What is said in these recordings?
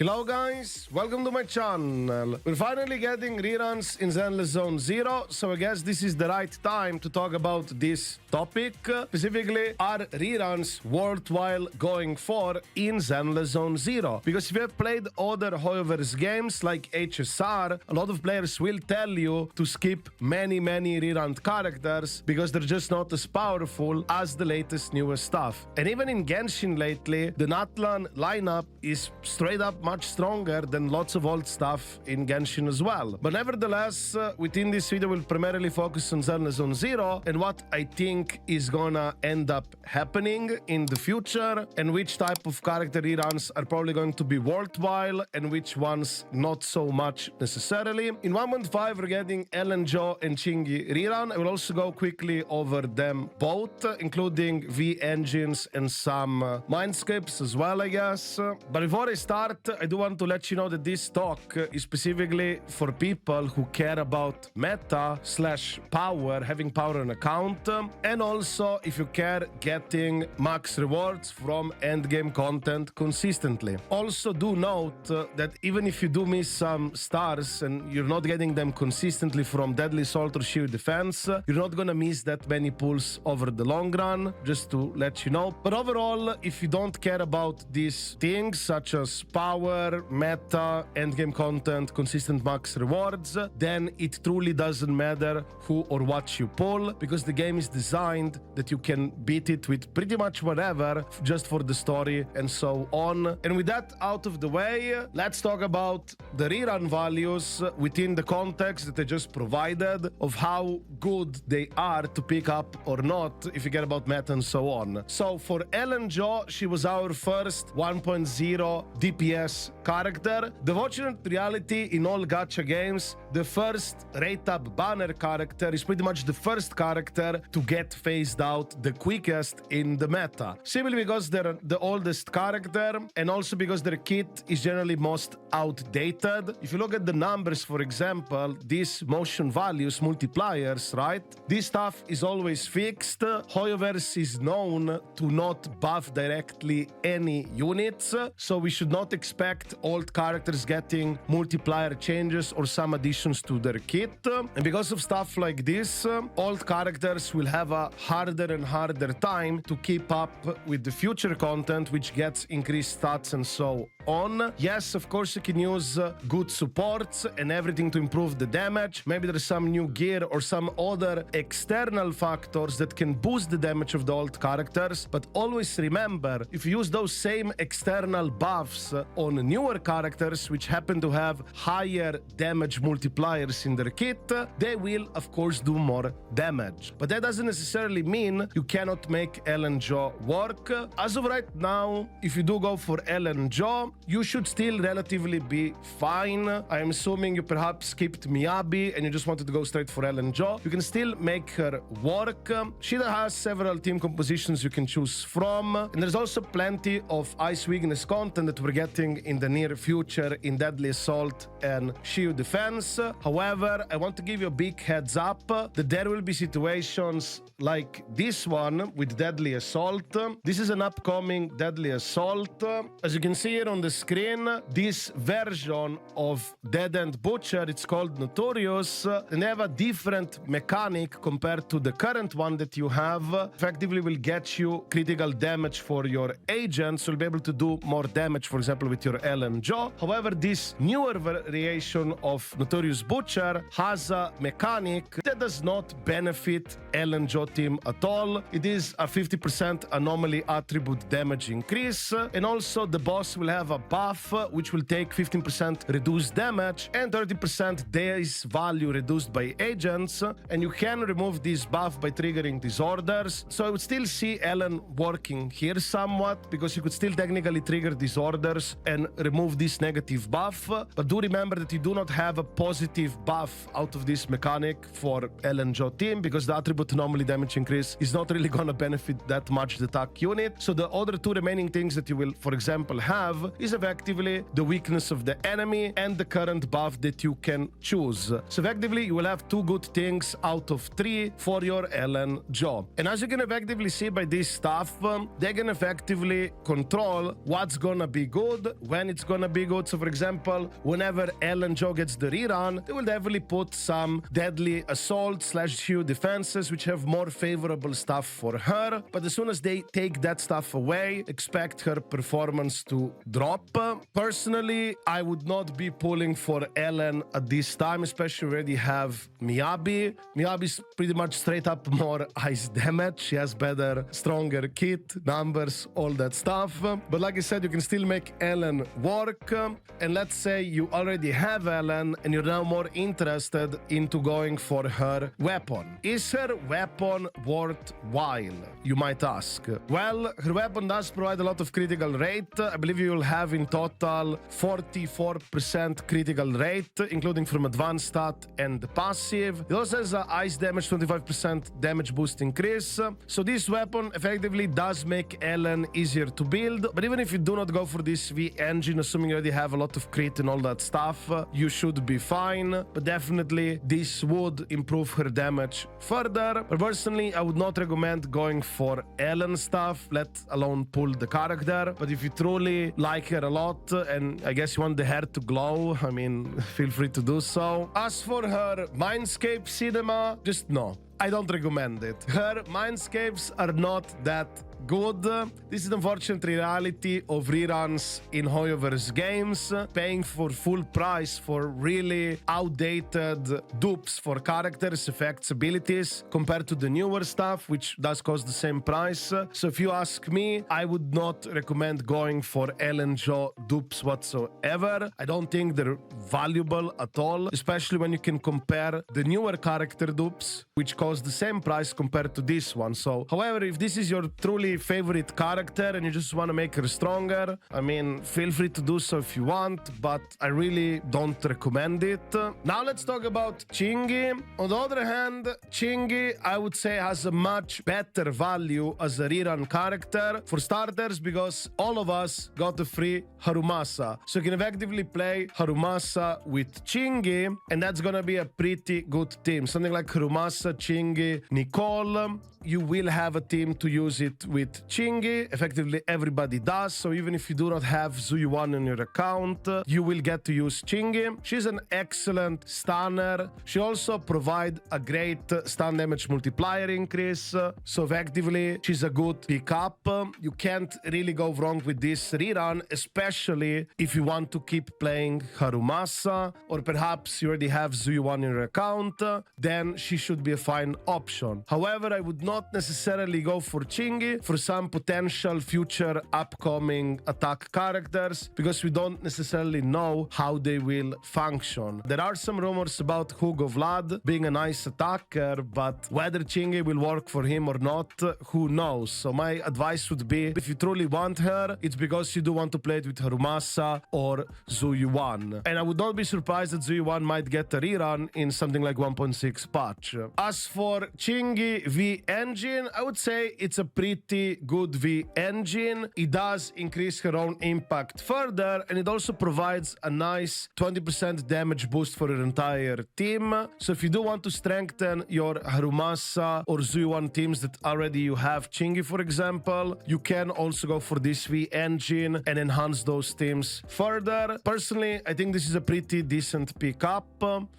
Hello guys, welcome to my channel. We're finally getting reruns in Zenless Zone Zero, so I guess this is the right time to talk about this topic. Specifically, are reruns worthwhile going for in Zenless Zone Zero? Because if you have played other Hoyoverse games like HSR, a lot of players will tell you to skip many rerun characters because they're just not as powerful as the latest newest stuff. And even in Genshin lately, the Natlan lineup is straight up much stronger than lots of old stuff in Genshin as well. But nevertheless, within this video we'll primarily focus on Zenless Zone Zero and what I think is gonna end up happening in the future, and which type of character reruns are probably going to be worthwhile and which ones not so much necessarily. In 1.5 we're getting Ellen Jo and Chingi rerun. I will also go quickly over them both, including V engines and some Mindscapes as well, I guess. But before I start, I do want to let you know that this talk is specifically for people who care about meta / power, having power on account, and also if you care getting max rewards from endgame content consistently. Also do note that even if you do miss some stars and you're not getting them consistently from Deadly Assault or Shield Defense, you're not gonna miss that many pulls over the long run, just to let you know. But overall, if you don't care about these things such as power, meta, endgame content, consistent max rewards, then it truly doesn't matter who or what you pull, because the game is designed that you can beat it with pretty much whatever just for the story and so on. And with that out of the way, let's talk about the rerun values within the context that I just provided of how good they are to pick up or not if you care about meta and so on. So for Ellen Jo, she was our first 1.0 DPS character. The fortunate reality in all gacha games, the first rate-up banner character is pretty much the first character to get phased out the quickest in the meta. Simply because they're the oldest character and also because their kit is generally most outdated. If you look at the numbers, for example, these motion values, multipliers, right? This stuff is always fixed. Hoyoverse is known to not buff directly any units, so we should not expect old characters getting multiplier changes or some additions to their kit. And because of stuff like this, old characters will have a harder and harder time to keep up with the future content, which gets increased stats and so on. Yes, of course you can use good supports and everything to improve the damage. Maybe there's some new gear or some other external factors that can boost the damage of the old characters, but always remember, if you use those same external buffs on newer characters which happen to have higher damage multipliers in their kit, they will of course do more damage. But that doesn't necessarily mean you cannot make Ellen Jo work. As of right now, if you do go for Ellen Jo, you should still relatively be fine. I am assuming you perhaps skipped Miyabi and you just wanted to go straight for Ellen Jo. You can still make her work. She has several team compositions you can choose from, and there's also plenty of ice weakness content that we're getting in the near future in Deadly Assault and Shield Defense. However, I want to give you a big heads up that there will be situations like this one with Deadly Assault. This is an upcoming Deadly Assault. As you can see here on the screen, this version of Dead End Butcher, it's called Notorious, and they have a different mechanic compared to the current one that you have. Effectively will get you critical damage for your agents, so you'll be able to do more damage, for example, with your Ellen Jo. However, this newer variation of Notorious Butcher has a mechanic that does not benefit Ellen Jo team at all. It is a 50% anomaly attribute damage increase, and also the boss will have a buff which will take 15% reduced damage and 30% days value reduced by agents, and you can remove this buff by triggering disorders. So I would still see Ellen working here somewhat, because you could still technically trigger disorders and remove this negative buff, but do remember that you do not have a positive buff out of this mechanic for Ellen Jo team, because the attribute anomaly damage increase is not really gonna benefit that much the attack unit. So the other two remaining things that you will, for example, have is effectively the weakness of the enemy and the current buff that you can choose. So effectively you will have two good things out of 3 for your Ellen Jo. And as you can effectively see by this stuff, they can effectively control what's gonna be good, when it's gonna be good. So for example, whenever Ellen Joe gets the rerun, they will definitely put some deadly assault / Hugh defenses, which have more favorable stuff for her. But as soon as they take that stuff away, expect her performance to drop. Personally, I would not be pulling for Ellen at this time, especially we already have Miyabi. Miyabi's pretty much straight up more ice damage. She has better, stronger kit, numbers, all that stuff. But like I said, you can still make Ellen work. And let's say you already have Ellen and you're now more interested into going for her weapon. Is her weapon worthwhile, you might ask? Well, her weapon does provide a lot of critical rate. I believe you will have in total 44% critical rate, including from advanced stat and the passive. It also has a ice damage 25% damage boost increase. So this weapon effectively does make Ellen easier to build. But even if you do not go for this V engine, assuming you already have a lot of crit and all that stuff, you should be fine. But definitely this would improve her damage further. But personally, I would not recommend going for Ellen stuff, let alone pull the character. But if you truly like her a lot and I guess you want the hair to glow, I mean, feel free to do so. As for her Mindscape cinema, just no. I don't recommend it. Her Mindscapes are not that good. This is the unfortunate reality of reruns in Hoyoverse games. Paying for full price for really outdated dupes for characters, effects, abilities, compared to the newer stuff, which does cost the same price. So if you ask me, I would not recommend going for Ellen Joe dupes whatsoever. I don't think they're valuable at all, especially when you can compare the newer character dupes, which cost the same price compared to this one. So, however, if this is your truly favorite character and you just want to make her stronger, I mean, feel free to do so if you want, but I really don't recommend it. Now let's talk about Chingi. On the other hand, Chingi, I would say, has a much better value as a rerun character. For starters, because all of us got a free Harumasa. So you can effectively play Harumasa with Chingi, and that's gonna be a pretty good team. Something like Harumasa, Chingi, Nicole. You will have a team to use it with Chingi. Effectively, everybody does. So even if you do not have Zuyuan on your account, you will get to use Chingi. She's an excellent stunner. She also provides a great stun damage multiplier increase. So effectively, she's a good pickup. You can't really go wrong with this rerun, especially if you want to keep playing Harumasa, or perhaps you already have Zuyuan in your account, then she should be a fine option. However, I would not necessarily go for Chingi for some potential future upcoming attack characters, because we don't necessarily know how they will function. There are some rumors about Hugo Vlad being a nice attacker, but whether Chingi will work for him or not, who knows? So my advice would be, if you truly want her, it's because you do want to play it with Harumasa or Zuyuan. And I would not be surprised that Zuyuan might get a rerun in something like 1.6 patch. As for Chingi V engine, I would say it's a pretty good V engine. It does increase her own impact further, and it also provides a nice 20% damage boost for her entire team. So if you do want to strengthen your Harumasa or Zuyuan teams that already you have Chingi, for example, you can also go for this V engine and enhance those teams further. Personally, I think this is a pretty decent pickup,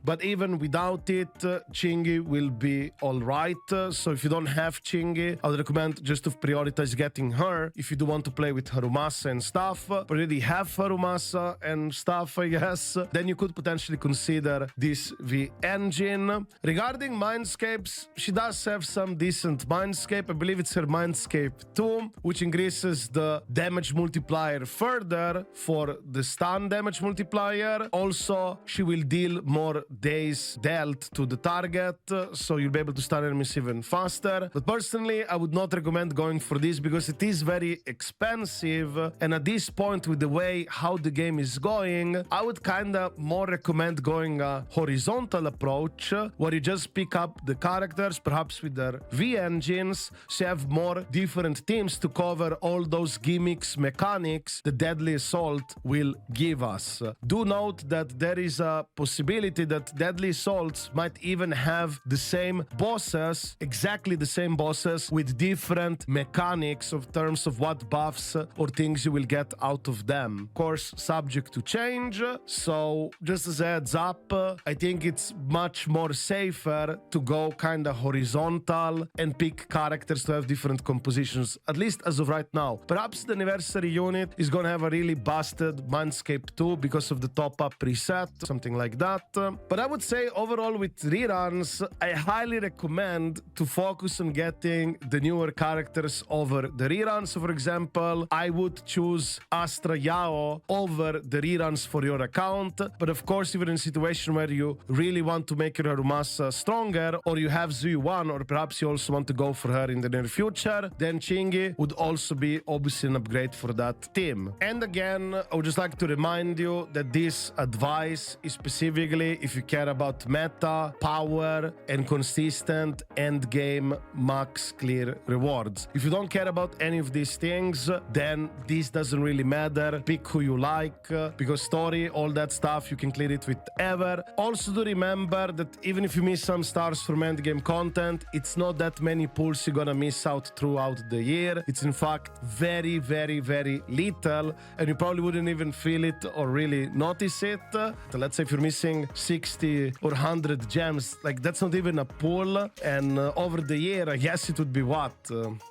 but even without it, Chingi will be alright. So if you don't have Chingi, I would recommend just to prioritize getting her if you do want to play with Harumasa and stuff. Already have Harumasa and stuff, I guess, then you could potentially consider this V engine. Regarding Mindscapes, she does have some decent Mindscape. I believe it's her Mindscape 2, which increases the damage multiplier further for the stun damage multiplier. Also, she will deal more days dealt to the target, so you'll be able to stun enemies even faster. But personally, I would not recommend going for this because it is very expensive, and at this point, with the way how the game is going, I would kinda more recommend going a horizontal approach, where you just pick up the characters, perhaps with their V engines, so you have more different teams to cover all those gimmicks, mechanics the Deadly Assault will give us. Do note that there is a possibility that Deadly Assaults might even have the same same bosses, exactly the same bosses, with different mechanics of terms of what buffs or things you will get out of them. Of course, subject to change. So just as a heads up, I think it's much more safer to go kind of horizontal and pick characters to have different compositions, at least as of right now. Perhaps the anniversary unit is gonna have a really busted Mindscape 2 because of the top-up preset, something like that. But I would say overall with reruns, I highly recommend to focus on getting the newer characters over the reruns. So for example, I would choose Astra Yao over the reruns for your account. But of course, if you're in a situation where you really want to make your Harumasa stronger, or you have Zui 1, or perhaps you also want to go for her in the near future, then Chingi would also be obviously an upgrade for that team. And again, I would just like to remind you that this advice is specifically if you care about meta, power, and consistent end-game max clear rewards. If you don't care about any of these things, then this doesn't really matter. Pick who you like, because story, all that stuff, you can clear it with ever. Also do remember that even if you miss some stars from endgame content, it's not that many pulls you're gonna miss out throughout the year. It's in fact very, very, very little, and you probably wouldn't even feel it or really notice it. So let's say if you're missing 60 or 100 gems, like that's not even a pull, and over the year, I guess it would be what?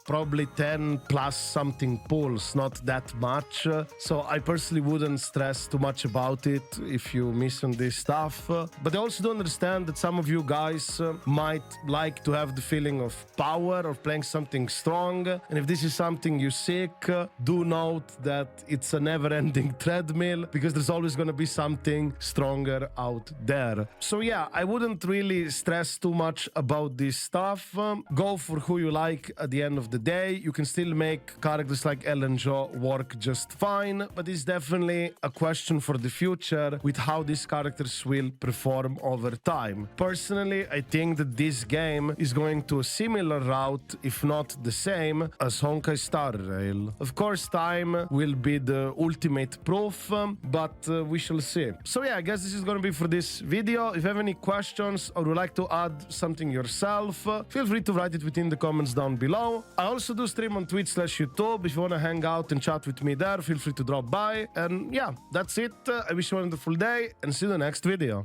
Probably 10 plus something pulls, not that much. So I personally wouldn't stress too much about it if you miss on this stuff. But I also do understand that some of you guys might like to have the feeling of power or playing something strong. And if this is something you seek, do note that it's a never-ending treadmill, because there's always going to be something stronger out there. So yeah, I wouldn't really stress too much about this stuff. Go for who you like at the end of the day. You can still make characters like Ellen Jo work just fine, but it's definitely a question for the future with how these characters will perform over time. Personally, I think that this game is going to a similar route, if not the same, as Honkai Star Rail. Of course, time will be the ultimate proof, but we shall see. So yeah, I guess this is going to be for this video. If you have any questions or would like to add something yourself, feel free to write it within the comments down below. I also do stream on Twitch/YouTube. If you want to hang out and chat with me there, feel free to drop by. And yeah, that's it. I wish you a wonderful day and see you in the next video.